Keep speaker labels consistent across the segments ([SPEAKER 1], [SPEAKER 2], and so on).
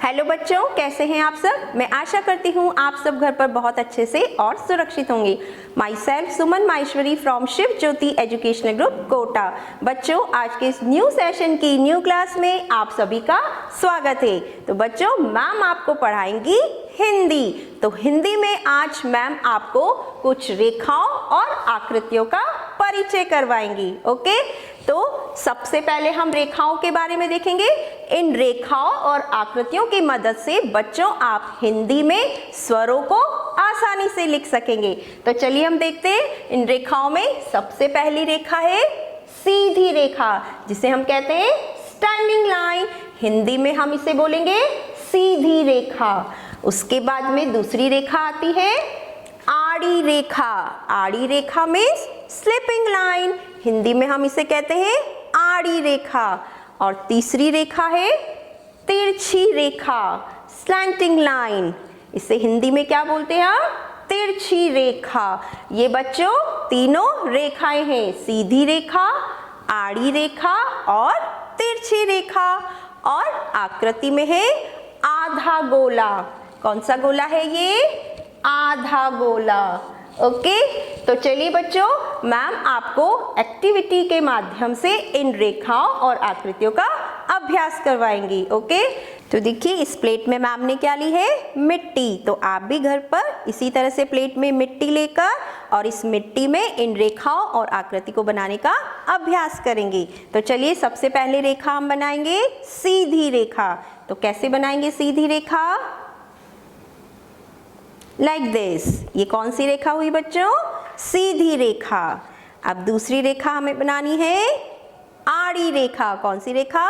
[SPEAKER 1] Hello बच्चों, कैसे हैं आप सब। मैं आशा करती हूँ आप सब घर पर बहुत अच्छे से और सुरक्षित होंगे। Myself Suman Maheshwari from Shiv Jyoti educational group Kota. बच्चों, आज के इस न्यू सेशन की न्यू क्लास में आप सभी का स्वागत है। तो बच्चों, मैम आपको पढ़ाएंगी हिंदी। तो हिंदी में आज मैम आपको कुछ रेखाओं और आकृतियों का परिचय करवाएंगी। ओके, तो सबसे पहले हम रेखाओं के बारे में देखेंगे। इन रेखाओं और आकृतियों की मदद से बच्चों आप हिंदी में स्वरों को आसानी से लिख सकेंगे। तो चलिए हम देखते हैं। इन रेखाओं में सबसे पहली रेखा है सीधी रेखा, जिसे हम कहते हैं स्टैंडिंग लाइन। हिंदी में हम इसे बोलेंगे सीधी रेखा। उसके बाद में दूसरी रेखा आती है आड़ी रेखा। आड़ी रेखा मीन्स स्लिपिंग लाइन। हिंदी में हम इसे कहते हैं आड़ी रेखा। और तीसरी रेखा है तिरछी रेखा, स्लैंटिंग लाइन। इसे हिंदी में क्या बोलते हैं हम? तिरछी रेखा। ये बच्चों तीनों रेखाएं हैं, सीधी रेखा, आड़ी रेखा और तिरछी रेखा। और आकृति में है आधा गोला। कौन सा गोला है ये? आधा गोला। ओके, तो चलिए बच्चों, मैम आपको एक्टिविटी के माध्यम से इन रेखाओं और आकृतियों का अभ्यास करवाएंगी। ओके, तो देखिए इस प्लेट में मैम ने क्या ली है? मिट्टी। तो आप भी घर पर इसी तरह से प्लेट में मिट्टी लेकर और इस मिट्टी में इन रेखाओं और आकृति को बनाने का अभ्यास करेंगे। तो चलिए सबसे पहले रेखा हम बनाएंगे सीधी रेखा। तो कैसे बनाएंगे सीधी रेखा? Like this. ये कौन सी रेखा हुई बच्चों? सीधी रेखा। अब दूसरी रेखा हमें बनानी है आड़ी रेखा। कौन सी रेखा?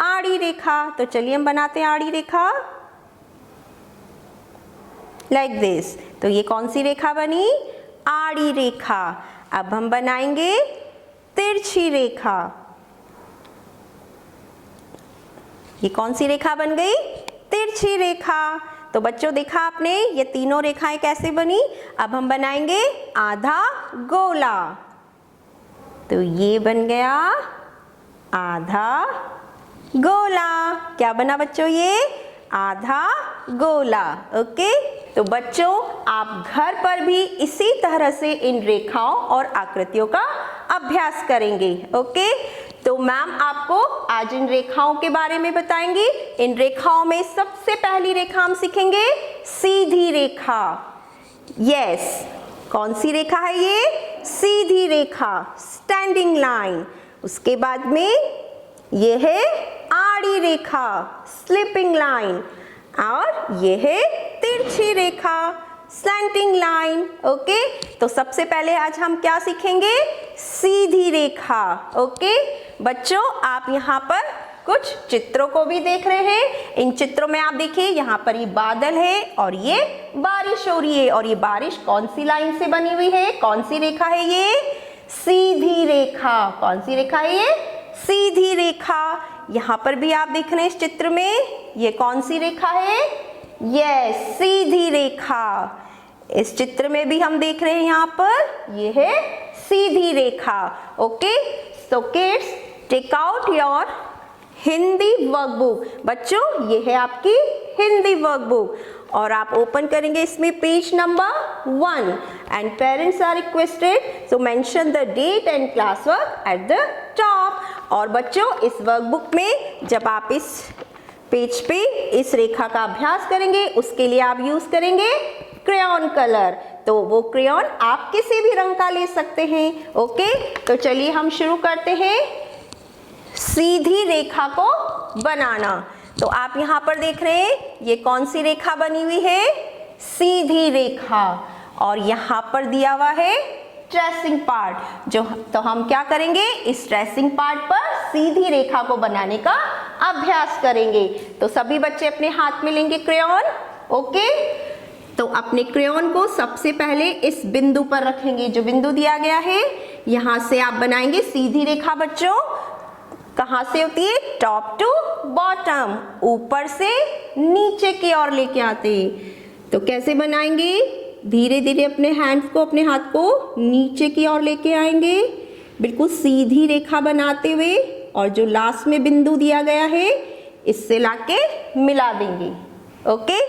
[SPEAKER 1] आड़ी रेखा। तो चलिए हम बनाते हैं आड़ी रेखा। Like this. तो ये कौन सी रेखा बनी? आड़ी रेखा। अब हम बनाएंगे तिरछी रेखा। ये कौन सी रेखा बन गई? तिरछी रेखा। तो बच्चों देखा आपने ये तीनों रेखाएं कैसे बनी। अब हम बनाएंगे आधा गोला। तो ये बन गया आधा गोला। क्या बना बच्चों? ये आधा गोला। ओके, तो बच्चों आप घर पर भी इसी तरह से इन रेखाओं और आकृतियों का अभ्यास करेंगे। ओके, तो मैम आपको आज इन रेखाओं के बारे में बताएंगी। इन रेखाओं में सबसे पहली रेखा हम सीखेंगे सीधी रेखा। यस, कौन सी रेखा है ये? सीधी रेखा, स्टैंडिंग लाइन। उसके बाद में ये है आड़ी रेखा, स्लिपिंग लाइन। और ये है तिरछी रेखा, स्लैंटिंग लाइन। ओके, तो सबसे पहले आज हम क्या सीखेंगे? सीधी रेखा। ओके बच्चों, आप यहाँ पर कुछ चित्रों को भी देख रहे हैं। इन चित्रों में आप देखिए यहाँ पर ये बादल है और ये बारिश हो रही है। और ये बारिश कौन सी लाइन से बनी हुई है? कौन सी रेखा है ये? सीधी रेखा। कौन सी रेखा है ये? सीधी रेखा। यहाँ पर भी आप देख रहे हैं इस चित्र में, ये कौन सी रेखा है? यस, सीधी रेखा। इस चित्र में भी हम देख रहे हैं यहाँ पर ये है सीधी रेखा। Okay, so kids take out your Hindi workbook. बच्चों ये है आपकी हिंदी वर्कबुक और आप ओपन करेंगे इसमें page number 1 and parents are requested to mention the date and class work at the top. और बच्चों इस वर्कबुक में जब आप इस पेज पे इस रेखा का अभ्यास करेंगे उसके लिए आप यूज करेंगे क्रेयॉन कलर। तो वो क्रेयॉन आप किसी भी रंग का ले सकते हैं। ओके, तो चलिए हम शुरू करते हैं सीधी रेखा को बनाना। तो आप यहाँ पर देख रहे हैं ये कौन सी रेखा बनी हुई है? सीधी रेखा। और यहाँ पर दिया हुआ है ट्रेसिंग पार्ट। जो तो हम क्या करेंगे? इस ट्रेसिंग पार्ट पर सीधी रेखा को बनाने का अभ्यास करेंगे। तो सभी बच्चे अपने हाथ में लेंगे क्रेयॉन। ओके, तो अपने क्रेयॉन को सबसे पहले इस बिंदु पर रखेंगे, जो बिंदु दिया गया है। यहाँ से आप बनाएंगे सीधी रेखा। बच्चों कहाँ से होती है? टॉप टू बॉटम, ऊपर से नीचे की ओर लेके आते हैं। तो कैसे बनाएंगे? धीरे धीरे अपने हाथ को नीचे की ओर लेके आएंगे, बिल्कुल सीधी रेखा बनाते हुए। और जो लास्ट में बिंदु दिया गया है इससे लाके मिला देंगे। ओके,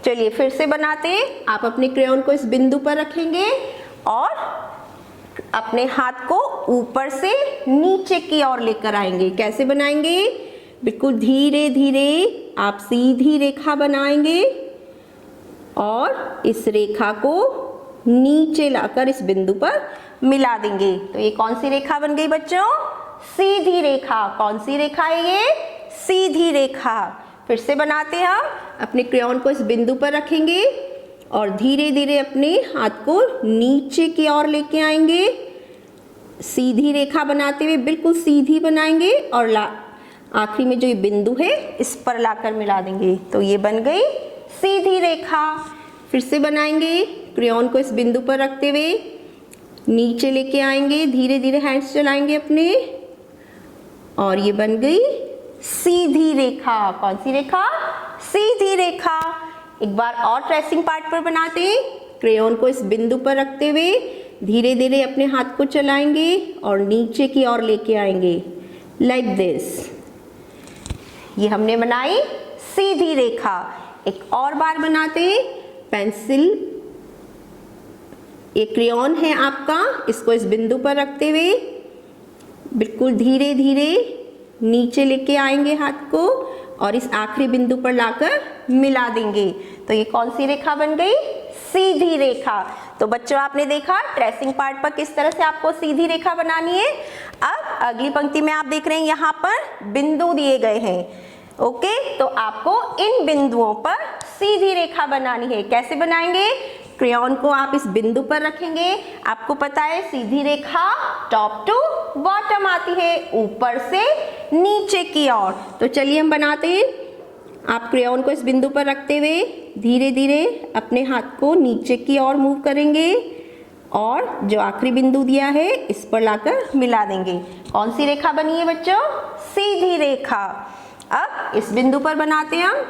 [SPEAKER 1] चलिए फिर से बनाते हैं। आप अपने क्रेयॉन को इस बिंदु पर रखेंगे और अपने हाथ को ऊपर से नीचे की ओर लेकर आएंगे। कैसे बनाएंगे? बिल्कुल धीरे धीरे आप सीधी रेखा बनाएंगे और इस रेखा को नीचे लाकर इस बिंदु पर मिला देंगे। तो ये कौन सी रेखा बन गई बच्चों? सीधी रेखा। कौन सी रेखा है ये? सीधी रेखा। फिर से बनाते हैं हम। अपने क्रेयॉन को इस बिंदु पर रखेंगे और धीरे धीरे अपने हाथ को नीचे की ओर लेके आएंगे। सीधी रेखा बनाते हुए बिल्कुल सीधी बनाएंगे और आखिरी में जो ये बिंदु है इस पर लाकर मिला देंगे। तो ये बन गई सीधी रेखा। फिर से बनाएंगे। क्रेयॉन को इस बिंदु पर रखते हुए नीचे लेके आएंगे, धीरे धीरे हैंड्स चलाएंगे अपने और ये बन गई सीधी रेखा। कौन सी रेखा? सीधी रेखा। एक बार और ट्रेसिंग पार्ट पर बनाते हैं। क्रेयॉन को इस बिंदु पर रखते हुए धीरे धीरे अपने हाथ को चलाएंगे और नीचे की ओर लेके आएंगे लाइक दिस। ये हमने बनाई सीधी रेखा। एक और बार बनाते हैं। पेंसिल, ये क्रेयॉन है आपका, इसको इस बिंदु पर रखते हुए बिल्कुल धीरे धीरे नीचे लेके आएंगे हाथ को और इस आखिरी बिंदु पर लाकर मिला देंगे। तो ये कौन सी रेखा बन गई? सीधी रेखा। तो बच्चों आपने देखा ट्रेसिंग पार्ट पर किस तरह से आपको सीधी रेखा बनानी है। अब अगली पंक्ति में आप देख रहे हैं यहाँ पर बिंदु दिए गए हैं। ओके, तो आपको इन बिंदुओं पर सीधी रेखा बनानी है। कैसे बनाएंगे? क्रेयॉन को आप इस बिंदु पर रखेंगे। आपको पता है सीधी रेखा टॉप टू बॉटम आती है, ऊपर से नीचे की ओर। तो चलिए हम बनाते हैं। आप क्रेयॉन को इस बिंदु पर रखते हुए धीरे धीरे अपने हाथ को नीचे की ओर मूव करेंगे और जो आखिरी बिंदु दिया है इस पर लाकर मिला देंगे। कौन सी रेखा बनी है बच्चों? सीधी रेखा। अब इस बिंदु पर बनाते हैं हम।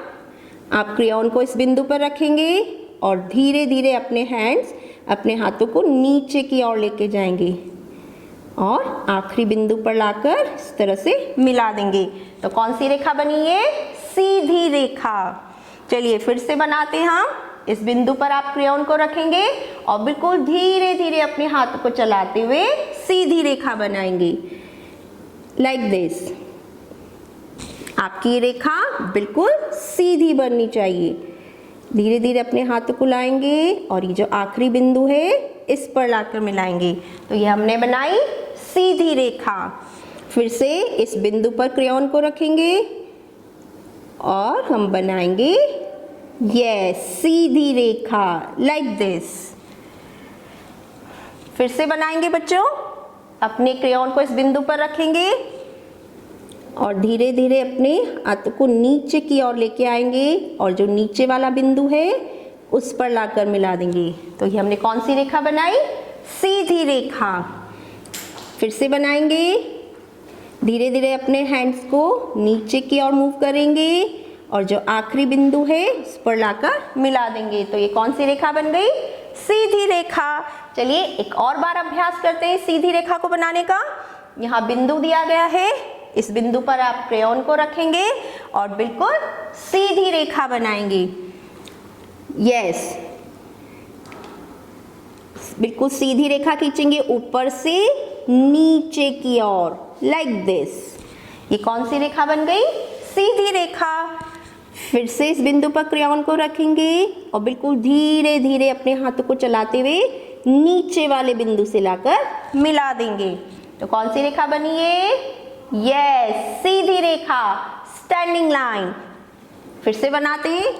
[SPEAKER 1] आप क्रेयॉन को इस बिंदु पर रखेंगे और धीरे धीरे अपने हैंड्स, अपने हाथों को नीचे की ओर लेके जाएंगे और आखिरी बिंदु पर लाकर इस तरह से मिला देंगे। तो कौन सी रेखा बनी है? सीधी रेखा। चलिए फिर से बनाते हैं हम। इस बिंदु पर आप क्रेयॉन को रखेंगे और बिल्कुल धीरे धीरे अपने हाथ को चलाते हुए सीधी रेखा बनाएंगे लाइक दिस। आपकी रेखा बिल्कुल सीधी बननी चाहिए। धीरे धीरे अपने हाथ को लाएंगे और ये जो आखिरी बिंदु है इस पर लाकर मिलाएंगे। तो ये हमने बनाई सीधी रेखा। फिर से इस बिंदु पर क्रेयॉन को रखेंगे और हम बनाएंगे yes Sidhi Rekha like this. फिर से बनाएंगे बच्चों। अपने क्रेयॉन को इस बिंदु पर रखेंगे और धीरे धीरे अपने हाथ को नीचे की ओर लेके आएंगे और जो नीचे वाला बिंदु है उस पर लाकर मिला देंगे। तो ये हमने कौन सी रेखा बनाई? सीधी रेखा। फिर से बनाएंगे। धीरे धीरे अपने हैंड्स को नीचे की ओर मूव करेंगे और जो आखिरी बिंदु है उस पर लाकर मिला देंगे। तो ये कौन सी रेखा बन गई? सीधी रेखा। चलिए एक और बार अभ्यास करते हैं सीधी रेखा को बनाने का। यहाँ बिंदु दिया गया है, इस बिंदु पर आप क्रेयॉन को रखेंगे और बिल्कुल सीधी रेखा बनाएंगे। यस, बिल्कुल सीधी रेखा खींचेंगे ऊपर से नीचे की ओर लाइक दिस। ये कौन सी रेखा बन गई? सीधी रेखा। फिर से इस बिंदु पर क्रेयॉन को रखेंगे और बिल्कुल धीरे धीरे अपने हाथों को चलाते हुए नीचे वाले बिंदु से लाकर मिला देंगे। तो कौन सी रेखा बनी है? यस, सीधी रेखा, स्टैंडिंग लाइन। फिर से बनाते हैं।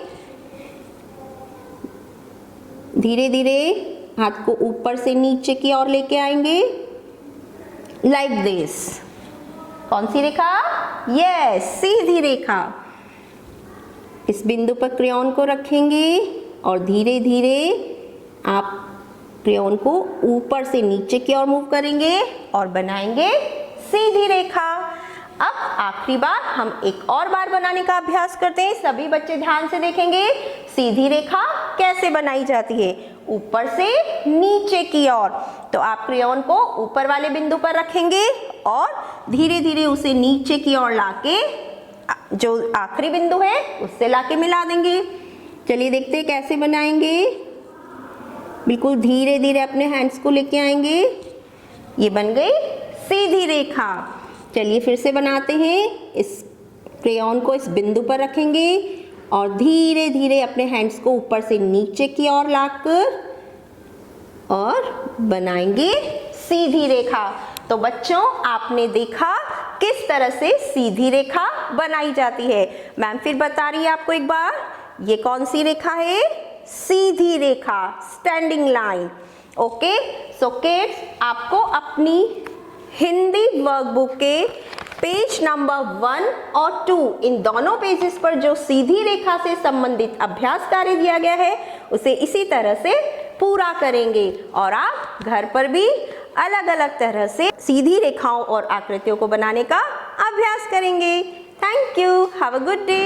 [SPEAKER 1] धीरे धीरे हाथ को ऊपर से नीचे की ओर लेके आएंगे लाइक दिस। कौन सी रेखा? यस, सीधी रेखा। इस बिंदु पर क्रेयॉन को रखेंगे और धीरे धीरे आप क्रेयॉन को ऊपर से नीचे की ओर मूव करेंगे और बनाएंगे सीधी रेखा। अब आखिरी बार हम एक और बार बनाने का अभ्यास करते हैं। सभी बच्चे ध्यान से देखेंगे सीधी रेखा कैसे बनाई जाती है, ऊपर से नीचे की ओर। तो आप क्रेयॉन को ऊपर वाले बिंदु पर रखेंगे और धीरे धीरे उसे नीचे की ओर लाके जो आखिरी बिंदु है उससे लाके मिला देंगे। चलिए देखते हैं कैसे बनाएंगे। बिल्कुल धीरे धीरे अपने हैंड्स को लेके आएंगे। ये बन गई सीधी रेखा। चलिए फिर से बनाते हैं। इस क्रेयॉन को इस बिंदु पर रखेंगे और धीरे धीरे अपने हैंड्स को ऊपर से नीचे की ओर लाकर और बनाएंगे सीधी रेखा। तो बच्चों आपने देखा किस तरह से सीधी रेखा बनाई जाती है। मैम फिर बता रही है आपको एक बार, ये कौन सी रेखा है? सीधी रेखा, standing line. Okay, so kids आपको अपनी हिंदी वर्कबुक के पेज नंबर 1 और 2 इन दोनों पेजेस पर जो सीधी रेखा से संबंधित अभ्यास कार्य दिया गया है उसे इसी तरह से पूरा करेंगे और आप घर पर भी अलग अलग तरह से सीधी रेखाओं और आकृतियों को बनाने का अभ्यास करेंगे। Thank you, have a good day.